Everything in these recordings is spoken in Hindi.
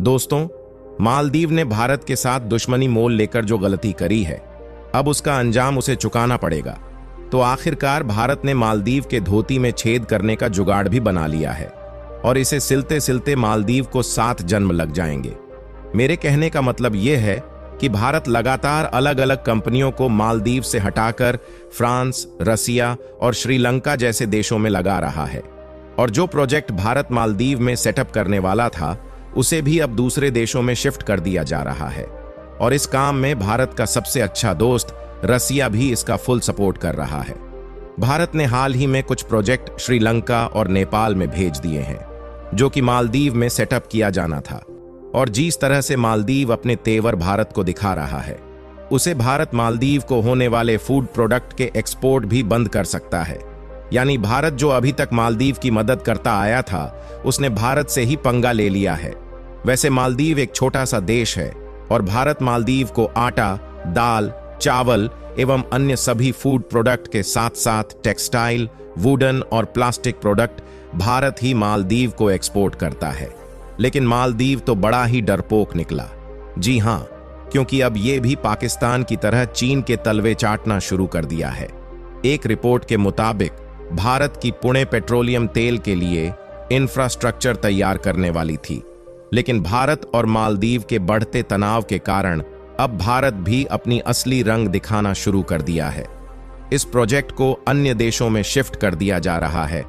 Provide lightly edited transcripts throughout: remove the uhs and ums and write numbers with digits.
दोस्तों, मालदीव ने भारत के साथ दुश्मनी मोल लेकर जो गलती करी है, अब उसका अंजाम उसे चुकाना पड़ेगा। तो आखिरकार भारत ने मालदीव के धोती में छेद करने का जुगाड़ भी बना लिया है और इसे सिलते सिलते मालदीव को 7 जन्म लग जाएंगे। मेरे कहने का मतलब यह है कि भारत लगातार अलग अलग कंपनियों को मालदीव से हटाकर फ्रांस, रसिया और श्रीलंका जैसे देशों में लगा रहा है, और जो प्रोजेक्ट भारत मालदीव में सेटअप करने वाला था उसे भी अब दूसरे देशों में शिफ्ट कर दिया जा रहा है। और इस काम में भारत का सबसे अच्छा दोस्त रसिया भी इसका फुल सपोर्ट कर रहा है। भारत ने हाल ही में कुछ प्रोजेक्ट श्रीलंका और नेपाल में भेज दिए हैं, जो कि मालदीव में सेटअप किया जाना था। और जिस तरह से मालदीव अपने तेवर भारत को दिखा रहा है, उसे भारत मालदीव को होने वाले फूड प्रोडक्ट के एक्सपोर्ट भी बंद कर सकता है। यानी भारत जो अभी तक मालदीव की मदद करता आया था, उसने भारत से ही पंगा ले लिया है। वैसे मालदीव एक छोटा सा देश है और भारत मालदीव को आटा, दाल, चावल एवं अन्य सभी फूड प्रोडक्ट के साथ साथ टेक्सटाइल, वुडन और प्लास्टिक प्रोडक्ट भारत ही मालदीव को एक्सपोर्ट करता है। लेकिन मालदीव तो बड़ा ही डरपोक निकला। जी हां, क्योंकि अब यह भी पाकिस्तान की तरह चीन के तलवे चाटना शुरू कर दिया है। एक रिपोर्ट के मुताबिक भारत की पुणे पेट्रोलियम तेल के लिए इंफ्रास्ट्रक्चर तैयार करने वाली थी, लेकिन भारत और मालदीव के बढ़ते तनाव के कारण अब भारत भी अपनी असली रंग दिखाना शुरू कर दिया है। इस प्रोजेक्ट को अन्य देशों में शिफ्ट कर दिया जा रहा है,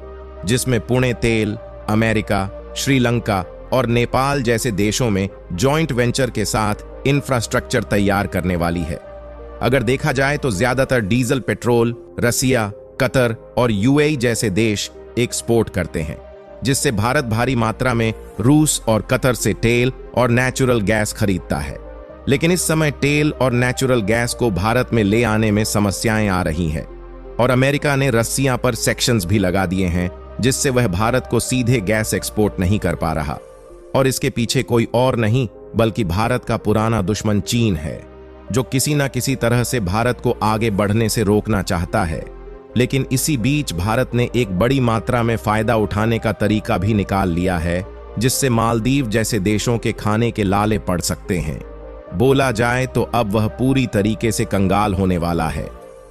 जिसमें पुणे तेल अमेरिका, श्रीलंका और नेपाल जैसे देशों में जॉइंट वेंचर के साथ इंफ्रास्ट्रक्चर तैयार करने वाली है। अगर देखा जाए तो ज्यादातर डीजल पेट्रोल रसिया, कतर और यूएई जैसे देश एक्सपोर्ट करते हैं, जिससे भारत भारी मात्रा में रूस और कतर से तेल और नेचुरल गैस खरीदता है। लेकिन इस समय तेल और नेचुरल गैस को भारत में ले आने में समस्याएं आ रही हैं और अमेरिका ने रसिया पर सेक्शंस भी लगा दिए हैं, जिससे वह भारत को सीधे गैस एक्सपोर्ट नहीं कर पा रहा। और इसके पीछे कोई और नहीं बल्कि भारत का पुराना दुश्मन चीन है, जो किसी न किसी तरह से भारत को आगे बढ़ने से रोकना चाहता है। लेकिन इसी बीच भारत ने एक बड़ी मात्रा में फायदा उठाने का तरीका भी निकाल लिया है, जिससे मालदीव जैसे देशों के खाने के लाले पड़ सकते हैं। बोला जाए तो अब वह पूरी तरीके से कंगाल होने वाला है।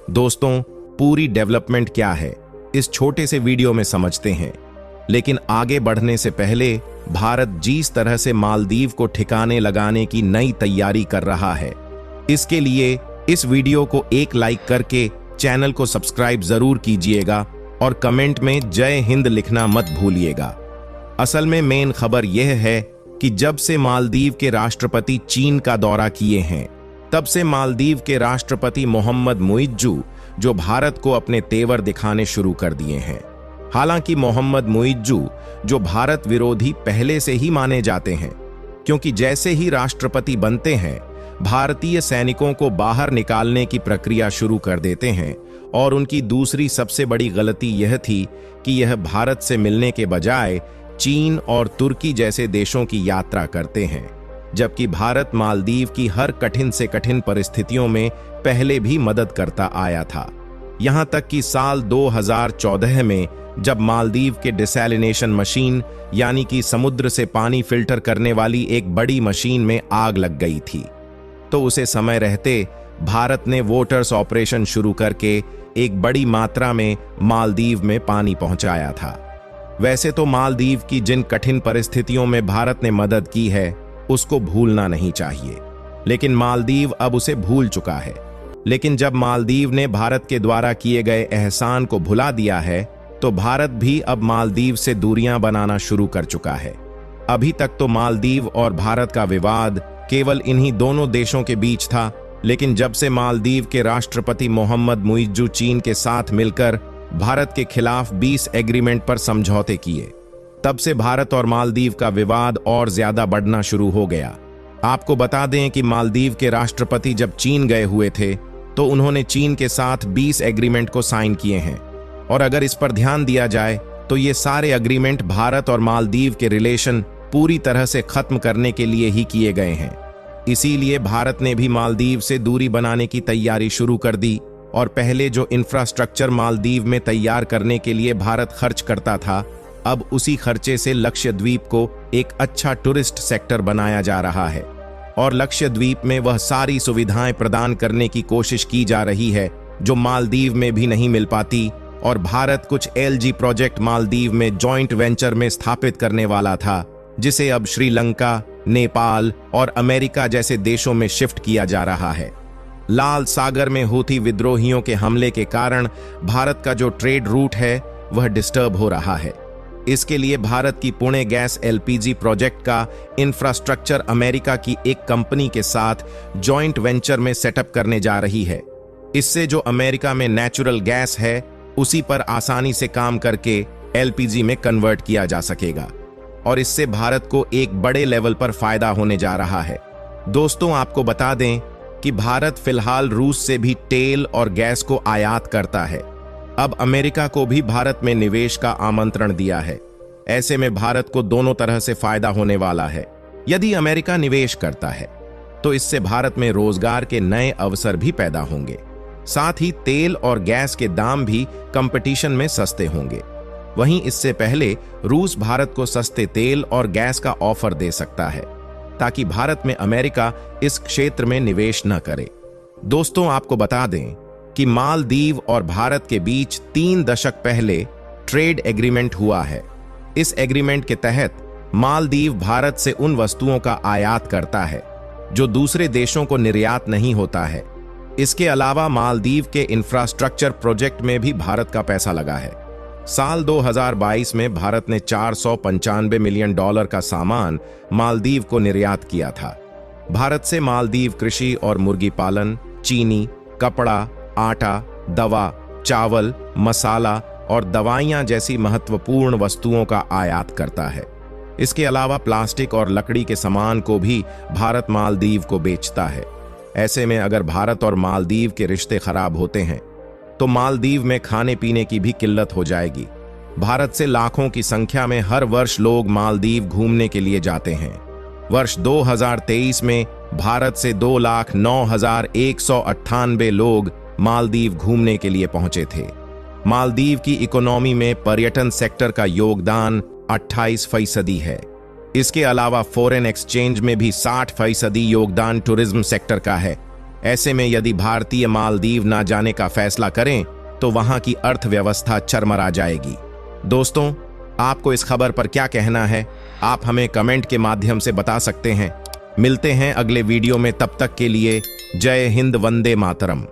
दोस्तों, पूरी डेवलपमेंट क्या है, इस छोटे से वीडियो में समझते हैं। लेकिन आगे बढ़ने से पहले भारत जिस तरह से मालदीव को ठिकाने लगाने की नई तैयारी कर रहा है, इसके लिए इस वीडियो को एक लाइक करके चैनल को सब्सक्राइब जरूर कीजिएगा और कमेंट में जय हिंद लिखना मत भूलिएगा। असल में मेन खबर यह है कि जब से मालदीव के राष्ट्रपति चीन का दौरा किए हैं, तब से मालदीव के राष्ट्रपति मोहम्मद मुइज्जू जो भारत को अपने तेवर दिखाने शुरू कर दिए हैं। हालांकि मोहम्मद मुइज्जू जो भारत विरोधी पहले से ही माने जाते हैं, क्योंकि जैसे ही राष्ट्रपति बनते हैं भारतीय सैनिकों को बाहर निकालने की प्रक्रिया शुरू कर देते हैं। और उनकी दूसरी सबसे बड़ी गलती यह थी कि यह भारत से मिलने के बजाय चीन और तुर्की जैसे देशों की यात्रा करते हैं, जबकि भारत मालदीव की हर कठिन से कठिन परिस्थितियों में पहले भी मदद करता आया था। यहां तक कि साल 2014 में जब मालदीव के डिसैलिनेशन मशीन यानी कि समुद्र से पानी फिल्टर करने वाली एक बड़ी मशीन में आग लग गई थी, तो उसे समय रहते भारत ने वोटर्स ऑपरेशन शुरू करके एक बड़ी मात्रा में मालदीव में पानी पहुंचाया था। वैसे तो मालदीव की जिन कठिन परिस्थितियों में भारत ने मदद की है उसको भूलना नहीं चाहिए, लेकिन मालदीव अब उसे भूल चुका है। लेकिन जब मालदीव ने भारत के द्वारा किए गए एहसान को भुला दिया है, तो भारत भी अब मालदीव से दूरियां बनाना शुरू कर चुका है। अभी तक तो मालदीव और भारत का विवाद केवल इन्हीं दोनों देशों के बीच था, लेकिन जब से मालदीव के राष्ट्रपति मोहम्मद मुइज्जू चीन के साथ मिलकर भारत के खिलाफ 20 एग्रीमेंट पर समझौते किए, तब से भारत और मालदीव का विवाद और ज्यादा बढ़ना शुरू हो गया। आपको बता दें कि मालदीव के राष्ट्रपति जब चीन गए हुए थे तो उन्होंने चीन के साथ 20 एग्रीमेंट को साइन किए हैं, और अगर इस पर ध्यान दिया जाए तो ये सारे एग्रीमेंट भारत और मालदीव के रिलेशन पूरी तरह से खत्म करने के लिए ही किए गए हैं। इसीलिए भारत ने भी मालदीव से दूरी बनाने की तैयारी शुरू कर दी, और पहले जो इंफ्रास्ट्रक्चर मालदीव में तैयार करने के लिए भारत खर्च करता था, अब उसी खर्चे से लक्षद्वीप को एक अच्छा टूरिस्ट सेक्टर बनाया जा रहा है और लक्षद्वीप में वह सारी सुविधाएं प्रदान करने की कोशिश की जा रही है जो मालदीव में भी नहीं मिल पाती। और भारत कुछ एलजी प्रोजेक्ट मालदीव में जॉइंट वेंचर में स्थापित करने वाला था, जिसे अब श्रीलंका, नेपाल और अमेरिका जैसे देशों में शिफ्ट किया जा रहा है। लाल सागर में हूथी विद्रोहियों के हमले के कारण भारत का जो ट्रेड रूट है वह डिस्टर्ब हो रहा है। इसके लिए भारत की पुणे गैस एलपीजी प्रोजेक्ट का इंफ्रास्ट्रक्चर अमेरिका की एक कंपनी के साथ जॉइंट वेंचर में सेटअप करने जा रही है। इससे जो अमेरिका में नेचुरल गैस है उसी पर आसानी से काम करके एलपीजी में कन्वर्ट किया जा सकेगा और इससे भारत को एक बड़े लेवल पर फायदा होने जा रहा है। दोस्तों, आपको बता दें कि भारत फिलहाल रूस से भी तेल और गैस को आयात करता है। अब अमेरिका को भी भारत में निवेश का आमंत्रण दिया है। ऐसे में भारत को दोनों तरह से फायदा होने वाला है। यदि अमेरिका निवेश करता है तो इससे भारत में रोजगार के नए अवसर भी पैदा होंगे। साथ ही तेल और गैस के दाम भी कंपटीशन में सस्ते होंगे। वहीं इससे पहले रूस भारत को सस्ते तेल और गैस का ऑफर दे सकता है ताकि भारत में अमेरिका इस क्षेत्र में निवेश न करे। दोस्तों, आपको बता दें कि मालदीव और भारत के बीच 3 दशक पहले ट्रेड एग्रीमेंट हुआ है। इस एग्रीमेंट के तहत मालदीव भारत से उन वस्तुओं का आयात करता है जो दूसरे देशों को निर्यात नहीं होता है। इसके अलावा मालदीव के इंफ्रास्ट्रक्चर प्रोजेक्ट में भी भारत का पैसा लगा है। साल 2022 में भारत ने $495 मिलियन का सामान मालदीव को निर्यात किया था। भारत से मालदीव कृषि और मुर्गी पालन, चीनी, कपड़ा, आटा, दवा, चावल, मसाला और दवाइयां जैसी महत्वपूर्ण वस्तुओं का आयात करता है। इसके अलावा प्लास्टिक और लकड़ी के सामान को भी भारत मालदीव को बेचता है। ऐसे में अगर भारत और मालदीव के रिश्ते खराब होते हैं तो मालदीव में खाने पीने की भी किल्लत हो जाएगी। भारत से लाखों की संख्या में हर वर्ष लोग मालदीव घूमने के लिए जाते हैं। वर्ष 2023 में भारत से 2,09,198 लोग मालदीव घूमने के लिए पहुंचे थे। मालदीव की इकोनॉमी में पर्यटन सेक्टर का योगदान 28% है। इसके अलावा फॉरेन एक्सचेंज में भी 60% योगदान टूरिज्म सेक्टर का है। ऐसे में यदि भारतीय मालदीव ना जाने का फैसला करें तो वहां की अर्थव्यवस्था चरमरा जाएगी। दोस्तों, आपको इस खबर पर क्या कहना है? आप हमें कमेंट के माध्यम से बता सकते हैं। मिलते हैं अगले वीडियो में, तब तक के लिए जय हिंद, वंदे मातरम।